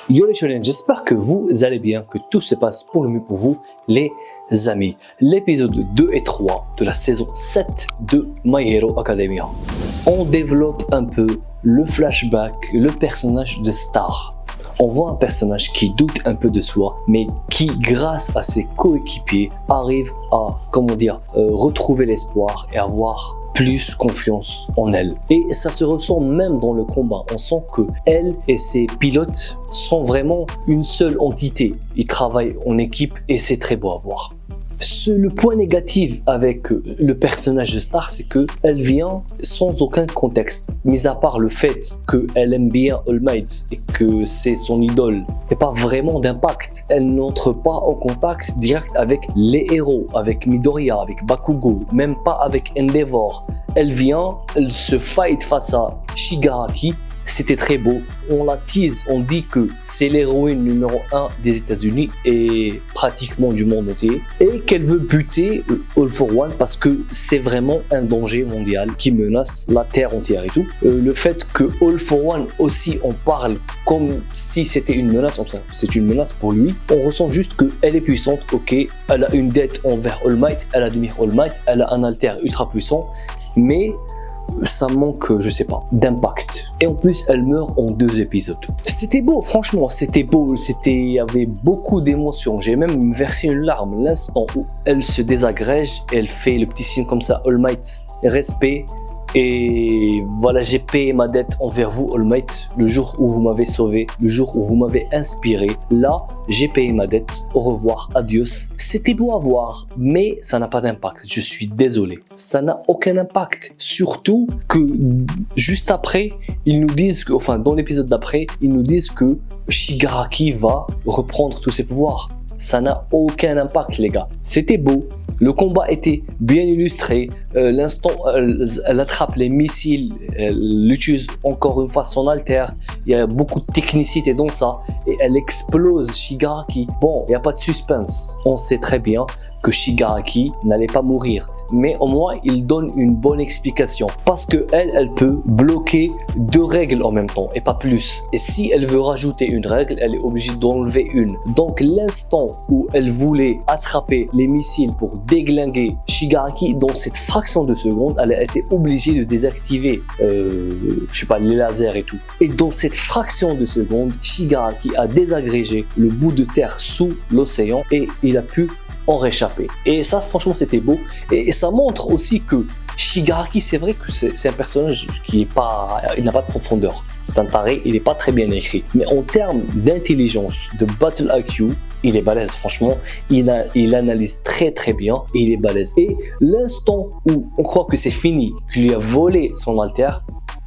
Yo les challenges, j'espère que vous allez bien, que tout se passe pour le mieux pour vous les amis. L'épisode 2 et 3 de la saison 7 de My Hero Academia. On développe un peu le flashback, le personnage de Star. On voit un personnage qui doute un peu de soi, mais qui, grâce à ses coéquipiers, arrive à, retrouver l'espoir et avoir plus confiance en elle. Et ça se ressent même dans le combat. On sent que elle et ses pilotes sont vraiment une seule entité. Ils travaillent en équipe et c'est très beau à voir. Le point négatif avec le personnage de Star, c'est qu'elle vient sans aucun contexte, mis à part le fait qu'elle aime bien All Might et que c'est son idole. Il n'y a pas vraiment d'impact. Elle n'entre pas en contact direct avec les héros, avec Midoriya, avec Bakugo, même pas avec Endeavor. Elle vient, elle se fight face à Shigaraki. C'était très beau, on la tease, on dit que c'est l'héroïne numéro 1 des États-Unis et pratiquement du monde entier, et qu'elle veut buter All for One parce que c'est vraiment un danger mondial qui menace la terre entière et tout. Le fait que All for One aussi en parle comme si c'était une menace, enfin, c'est une menace pour lui, on ressent juste qu'elle est puissante, ok, elle a une dette envers All Might, elle admire All Might, elle a un alter ultra puissant, mais ça manque, je sais pas, d'impact. Et en plus, elle meurt en 2 épisodes. C'était beau, franchement, c'était beau. Il y avait beaucoup d'émotions. J'ai même versé une larme l'instant où elle se désagrège. Elle fait le petit signe comme ça, All Might, respect. Et voilà, j'ai payé ma dette envers vous, All Might, le jour où vous m'avez sauvé, le jour où vous m'avez inspiré. Là, j'ai payé ma dette. Au revoir, adios. C'était beau à voir, mais ça n'a pas d'impact. Je suis désolé. Ça n'a aucun impact. Surtout que juste après, ils nous disent dans l'épisode d'après, ils nous disent que Shigaraki va reprendre tous ses pouvoirs. Ça n'a aucun impact, les gars. C'était beau. Le combat était bien illustré. L'instant, elle attrape les missiles, elle utilise encore une fois son alter. Il y a beaucoup de technicité dans ça. Et elle explose Shigaraki. Bon, il n'y a pas de suspense. On sait très bien que Shigaraki n'allait pas mourir. Mais au moins, il donne une bonne explication. Parce qu'elle peut bloquer 2 règles en même temps et pas plus. Et si elle veut rajouter une règle, elle est obligée d'enlever une. Donc l'instant où elle voulait attraper les missiles pour déglinguer Shigaraki, dans cette fraction de seconde, elle a été obligée de désactiver les lasers et tout. Et dans cette fraction de seconde, Shigaraki a désagrégé le bout de terre sous l'océan et il a pu en réchapper. Et ça, franchement, c'était beau. Et ça montre aussi que Shigaraki, c'est vrai que c'est un personnage qui est pas, il n'a pas de profondeur. C'est un taré, il n'est pas très bien écrit. Mais en termes d'intelligence, de battle IQ, il est balèze, franchement. Il analyse très très bien et il est balèze. Et l'instant où on croit que c'est fini, qu'il lui a volé son alter,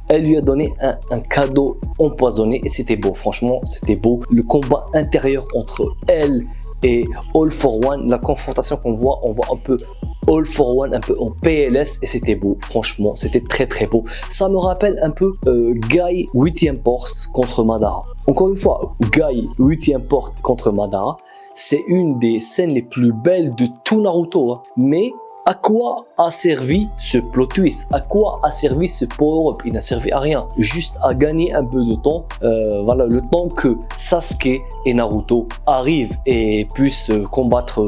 elle lui a donné un cadeau empoisonné et c'était beau, franchement, c'était beau. Le combat intérieur entre elle et All for One, la confrontation qu'on voit, on voit un peu All for One un peu en PLS et c'était beau, franchement, c'était très très beau. Ça me rappelle un peu Guy 8e Porte contre Madara. Encore une fois, Guy 8e Porte contre Madara, c'est une des scènes les plus belles de tout Naruto, hein. Mais à quoi a servi ce plot twist? À quoi a servi ce power-up? Il n'a servi à rien, juste à gagner un peu de temps. Le temps que Sasuke et Naruto arrivent et puissent combattre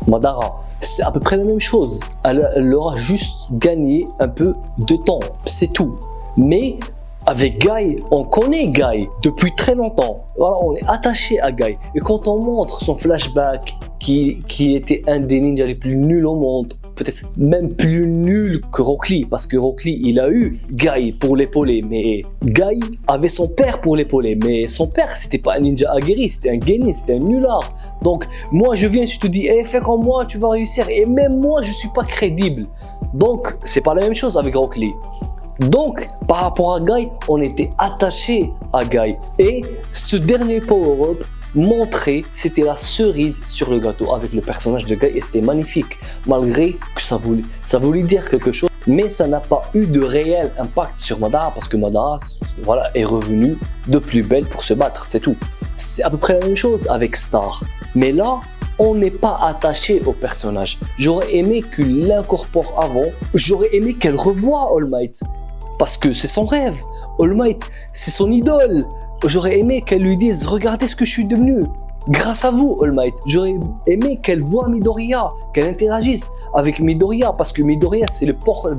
Madara. C'est à peu près la même chose. Elle leur a juste gagné un peu de temps, c'est tout. Mais avec Guy, on connaît Guy depuis très longtemps. Voilà, on est attaché à Guy. Et quand on montre son flashback, qui était un des ninjas les plus nuls au monde, peut-être même plus nul que Rock Lee, parce que Rock Lee, il a eu Guy pour l'épauler, mais Guy avait son père pour l'épauler, mais son père, c'était pas un ninja aguerri, c'était un genin, c'était un nulard. Donc, moi, je viens, je te dis, fais comme moi, tu vas réussir, et même moi, je suis pas crédible. Donc, c'est pas la même chose avec Rock Lee. Donc, par rapport à Guy, on était attaché à Guy. Et ce dernier power-up montrer, c'était la cerise sur le gâteau avec le personnage de Guy et c'était magnifique, malgré que ça voulait dire quelque chose, mais ça n'a pas eu de réel impact sur Madara parce que Madara est revenue de plus belle pour se battre, c'est tout. C'est à peu près la même chose avec Star, mais là on n'est pas attaché au personnage. J'aurais aimé qu'il l'incorpore avant, j'aurais aimé qu'elle revoie All Might parce que c'est son rêve. All Might, c'est son idole. j'aurais aimé qu'elle lui dise, regardez ce que je suis devenu. Grâce à vous, All Might, j'aurais aimé qu'elle voie Midoriya, qu'elle interagisse avec Midoriya, parce que Midoriya, c'est le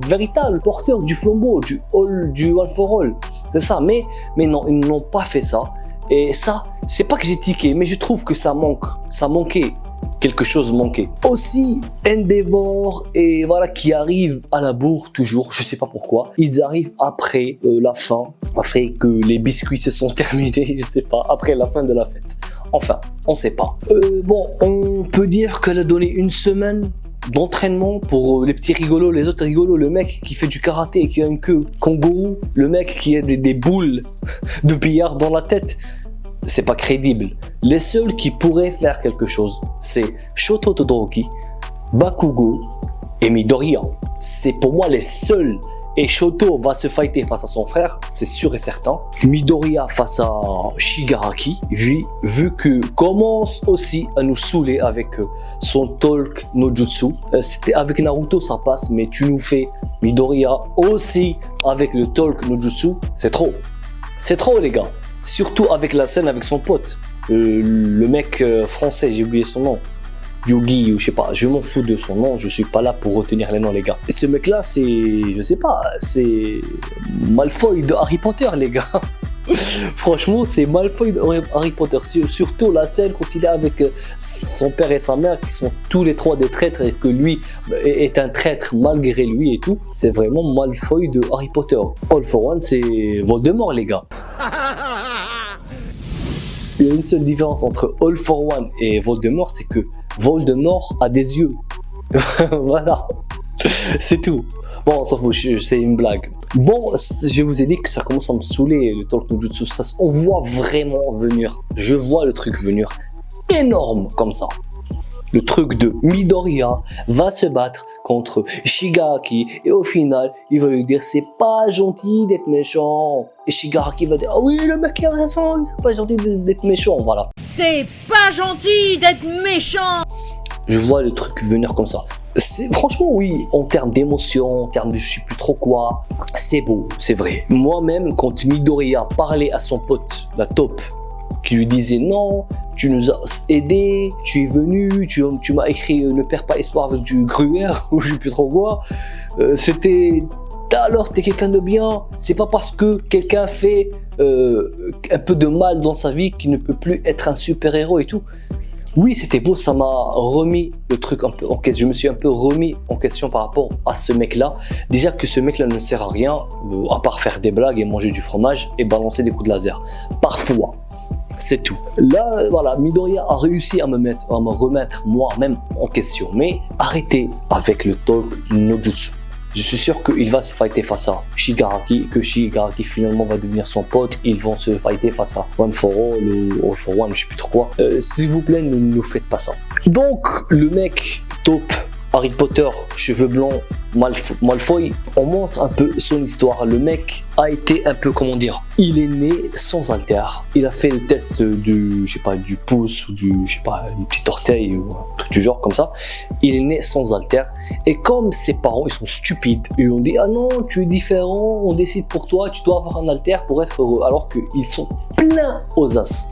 véritable porteur du flambeau, du All for All. C'est ça, mais non, ils n'ont pas fait ça. Et ça, c'est pas que j'ai tiqué, mais je trouve que ça manquait. Quelque chose manquait. Aussi, Endeavor et voilà qui arrivent à la bourre toujours, je sais pas pourquoi. Ils arrivent après la fin, après que les biscuits se sont terminés, je sais pas, après la fin de la fête. Enfin, on sait pas. Bon, on peut dire qu'elle a donné une semaine d'entraînement pour les petits rigolos, les autres rigolos, le mec qui fait du karaté et qui a une queue kangourou, le mec qui a des boules de billard dans la tête. C'est pas crédible. Les seuls qui pourraient faire quelque chose, c'est Shoto Todoroki, Bakugo et Midoriya. C'est pour moi les seuls. Et Shoto va se fighter face à son frère, c'est sûr et certain. Midoriya face à Shigaraki, vu que commence aussi à nous saouler avec son talk no jutsu. C'était avec Naruto ça passe, mais tu nous fais Midoriya aussi avec le talk no jutsu, c'est trop. C'est trop les gars. Surtout avec la scène avec son pote, le mec français, j'ai oublié son nom, Yugi ou je sais pas, je m'en fous de son nom, je suis pas là pour retenir les noms les gars. Et ce mec là c'est, je sais pas, c'est Malfoy de Harry Potter les gars. Franchement c'est Malfoy de Harry Potter, surtout la scène quand il est avec son père et sa mère qui sont tous les trois des traîtres et que lui est un traître malgré lui et tout. C'est vraiment Malfoy de Harry Potter. All for One c'est Voldemort les gars. Il y a une seule différence entre All for One et Voldemort, c'est que Voldemort a des yeux. Voilà, c'est tout. Bon, on s'en fout, c'est une blague. Bon, je vous ai dit que ça commence à me saouler le talk no jutsu. On voit vraiment venir, je vois le truc venir énorme comme ça. Le truc de Midoriya va se battre contre Shigaraki et au final, il va lui dire c'est pas gentil d'être méchant. Et Shigaraki va dire ah oui, le mec il a raison, c'est pas gentil d'être méchant, voilà. C'est pas gentil d'être méchant. Je vois le truc venir comme ça. Franchement oui, en termes d'émotion, en termes de je sais plus trop quoi, c'est beau, c'est vrai. Moi-même, quand Midoriya parlait à son pote, la taupe, qui lui disait non, tu nous as aidés, tu es venu, tu m'as écrit ne perds pas espoir avec du gruyère ou je sais plus trop quoi. C'était alors t'es quelqu'un de bien. C'est pas parce que quelqu'un fait un peu de mal dans sa vie qu'il ne peut plus être un super héros et tout. Oui, c'était beau, ça m'a remis le truc un peu en question. Je me suis un peu remis en question par rapport à ce mec-là. Déjà que ce mec-là ne sert à rien, à part faire des blagues et manger du fromage et balancer des coups de laser. Parfois. C'est tout. Là, voilà, Midoriya a réussi à me remettre moi-même en question. Mais arrêtez avec le talk no jutsu. Je suis sûr qu'il va se fighter face à Shigaraki, que Shigaraki finalement va devenir son pote. Ils vont se fighter face à One for All ou All for One, je sais plus trop quoi. S'il vous plaît, ne nous faites pas ça. Donc, le mec top, Harry Potter, cheveux blancs, Malfoy, on montre un peu son histoire. Le mec a été un peu, comment dire, il est né sans haltère. Il a fait le test du, je sais pas, du pouce ou du, je sais pas, du petit orteil ou un truc du genre comme ça. Il est né sans haltère. Et comme ses parents, ils sont stupides, ils lui ont dit, ah non, tu es différent, on décide pour toi, tu dois avoir un haltère pour être heureux. Alors qu'ils sont pleins aux as.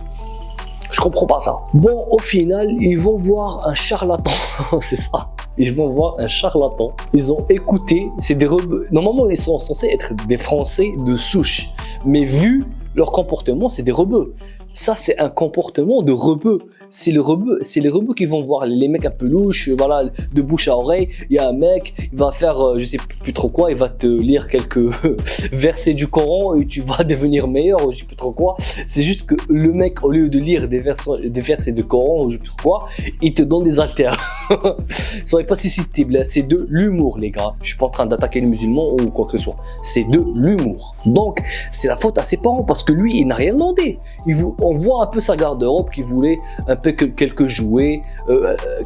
Je comprends pas ça. Bon, au final, ils vont voir un charlatan. C'est ça. Ils vont voir un charlatan. Ils ont écouté. C'est des rebeux. Normalement, ils sont censés être des Français de souche. Mais vu leur comportement, c'est des rebeux. Ça, c'est un comportement de rebeu. C'est les rebeux qui vont voir les mecs un peu louches, voilà, de bouche à oreille. Il y a un mec, il va faire, je sais plus trop quoi, il va te lire quelques versets du Coran et tu vas devenir meilleur, ou je sais plus trop quoi. C'est juste que le mec, au lieu de lire des versets du Coran, ou je sais plus trop quoi, il te donne des haltères. Ça n'est pas susceptible, c'est de l'humour, les gars. Je suis pas en train d'attaquer les musulmans ou quoi que ce soit. C'est de l'humour. Donc, c'est la faute à ses parents parce que lui, il n'a rien demandé. On voit un peu sa garde-robe qui voulait un peu quelques jouets,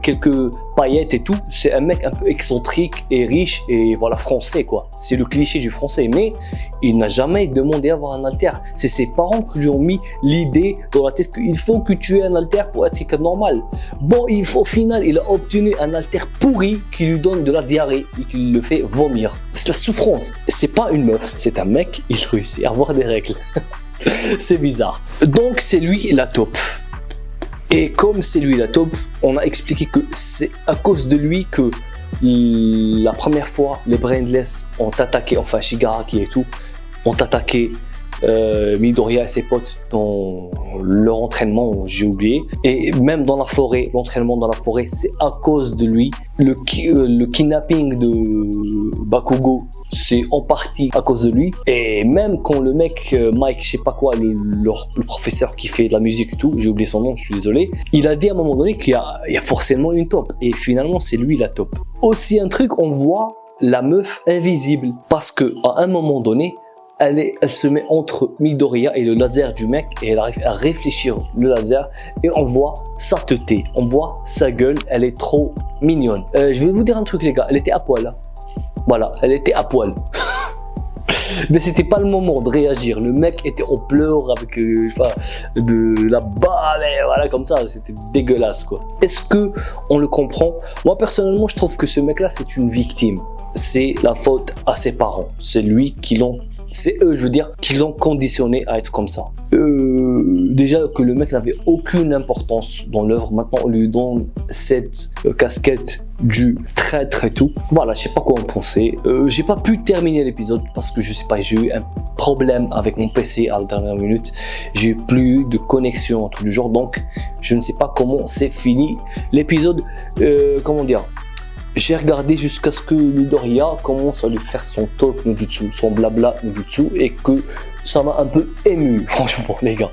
quelques paillettes et tout. C'est un mec un peu excentrique et riche et voilà, français quoi. C'est le cliché du français, mais il n'a jamais demandé à avoir un haltère. C'est ses parents qui lui ont mis l'idée dans la tête qu'il faut que tu aies un haltère pour être quelqu'un de normal. Bon, au final, il a obtenu un haltère pourri qui lui donne de la diarrhée et qui le fait vomir. C'est la souffrance. C'est pas une meuf, c'est un mec, il réussit à avoir des règles. C'est bizarre. Donc c'est lui la top. Et comme c'est lui la top, on a expliqué que c'est à cause de lui que la première fois les Brainless ont attaqué, enfin Shigaraki et tout, ont attaqué Midoriya et ses potes dans leur entraînement, j'ai oublié. Et même dans la forêt, l'entraînement dans la forêt, c'est à cause de lui. Le kidnapping de Bakugo, c'est en partie à cause de lui. Et même quand le mec, Mike, je sais pas quoi, le professeur qui fait de la musique et tout, j'ai oublié son nom, je suis désolé, il a dit à un moment donné qu'il y a forcément une top. Et finalement, c'est lui la top. Aussi un truc, on voit la meuf invisible. Parce que à un moment donné, elle se met entre Midoriya et le laser du mec et elle arrive à réfléchir le laser et on voit sa tête, on voit sa gueule, elle est trop mignonne. Je vais vous dire un truc les gars, elle était à poil. Hein. Voilà, elle était à poil. Mais c'était pas le moment de réagir. Le mec était en pleurs avec de la balle, voilà comme ça. C'était dégueulasse quoi. Est-ce que on le comprend? Moi personnellement, je trouve que ce mec-là c'est une victime. C'est la faute à ses parents. C'est lui qui l'ont. C'est eux, je veux dire, qui l'ont conditionné à être comme ça. Déjà que le mec n'avait aucune importance dans l'œuvre. Maintenant, on lui donne cette casquette du traître et tout. Voilà, je sais pas quoi en penser. J'ai pas pu terminer l'épisode parce que je sais pas, j'ai eu un problème avec mon PC à la dernière minute. J'ai eu plus de connexion, un truc du genre. Donc, je ne sais pas comment c'est fini l'épisode. Comment dire? J'ai regardé jusqu'à ce que Midoriya commence à lui faire son talk no jutsu, son blabla no jutsu, et que ça m'a un peu ému, franchement les gars.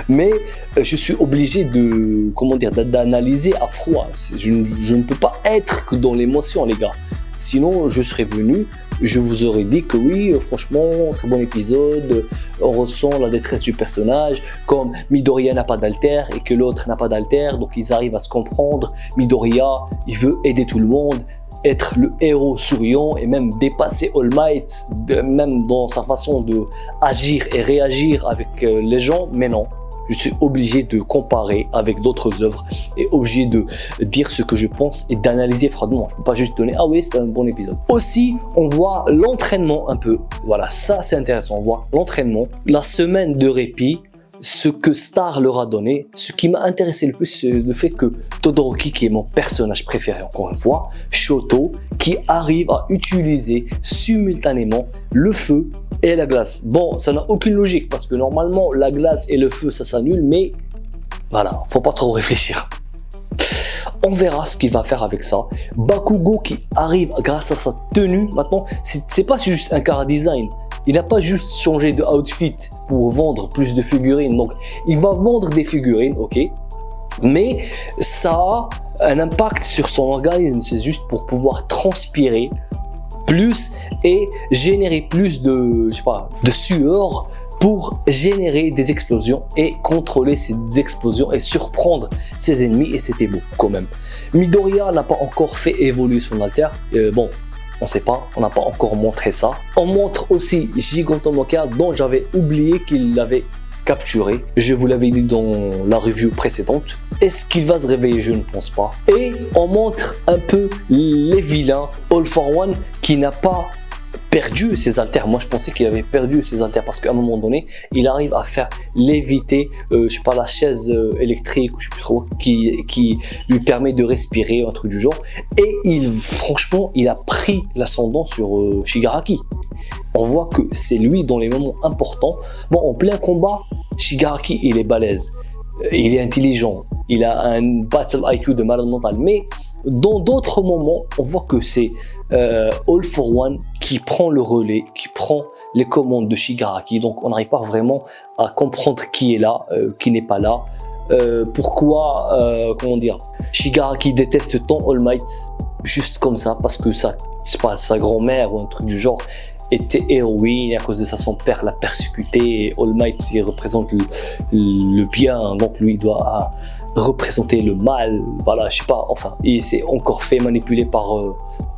Mais je suis obligé de, comment dire, d'analyser à froid. Je ne peux pas être que dans l'émotion les gars. Sinon, je serais venu, je vous aurais dit que oui, franchement, très bon épisode, on ressent la détresse du personnage, comme Midoriya n'a pas d'alter et que l'autre n'a pas d'alter, donc ils arrivent à se comprendre. Midoriya, il veut aider tout le monde, être le héros souriant et même dépasser All Might, même dans sa façon de agir et réagir avec les gens, mais non. Je suis obligé de comparer avec d'autres œuvres et obligé de dire ce que je pense et d'analyser froidement. Je ne peux pas juste donner « Ah oui, c'est un bon épisode ». Aussi, on voit l'entraînement un peu. Voilà, ça c'est intéressant. On voit l'entraînement, la semaine de répit, ce que Star leur a donné. Ce qui m'a intéressé le plus, c'est le fait que Todoroki, qui est mon personnage préféré encore une fois, Shoto, qui arrive à utiliser simultanément le feu et la glace. Bon, ça n'a aucune logique parce que normalement la glace et le feu ça s'annule, mais voilà, faut pas trop réfléchir. On verra ce qu'il va faire avec ça. Bakugo qui arrive grâce à sa tenue, maintenant c'est pas juste un car design. Il n'a pas juste changé de outfit pour vendre plus de figurines. Donc il va vendre des figurines, ok, mais ça a un impact sur son organisme. C'est juste pour pouvoir transpirer plus et générer plus de, je sais pas, de sueur pour générer des explosions et contrôler ces explosions et surprendre ses ennemis, et c'était beau quand même. Midoriya n'a pas encore fait évoluer son alter, bon, on sait pas, on n'a pas encore montré ça. On montre aussi Gigantomachia dont j'avais oublié qu'il l'avait capturé. Je vous l'avais dit dans la review précédente. Est-ce qu'il va se réveiller? Je ne pense pas. Et on montre un peu les vilains. All for One qui n'a pas perdu ses haltères. Moi je pensais qu'il avait perdu ses haltères parce qu'à un moment donné il arrive à faire léviter je sais pas, la chaise électrique ou je sais plus trop qui lui permet de respirer, un truc du genre, et franchement il a pris l'ascendant sur Shigaraki. On voit que c'est lui dans les moments importants. Bon, en plein combat, Shigaraki il est balèze, il est intelligent, il a un battle IQ de malade mental, mais dans d'autres moments, on voit que c'est All for One qui prend le relais, qui prend les commandes de Shigaraki. Donc on n'arrive pas vraiment à comprendre qui est là, qui n'est pas là. Pourquoi, comment dire, Shigaraki déteste tant All Might juste comme ça, parce que ça, c'est pas sa grand-mère ou un truc du genre était héroïne, et à cause de ça son père l'a persécuté, et All Might il représente le bien, donc lui il doit représenter le mal, voilà, je sais pas, enfin, il s'est encore fait manipuler par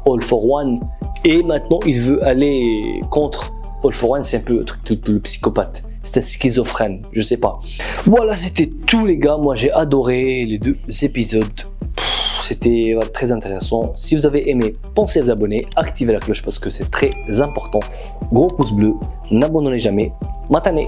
All for One, et maintenant il veut aller contre All for One. C'est un peu le truc de psychopathe, c'est un schizophrène, je sais pas. Voilà, c'était tout les gars, moi j'ai adoré les 2 épisodes. C'était très intéressant. Si vous avez aimé, pensez à vous abonner, activez la cloche parce que c'est très important. Gros pouce bleu, n'abandonnez jamais. Matane!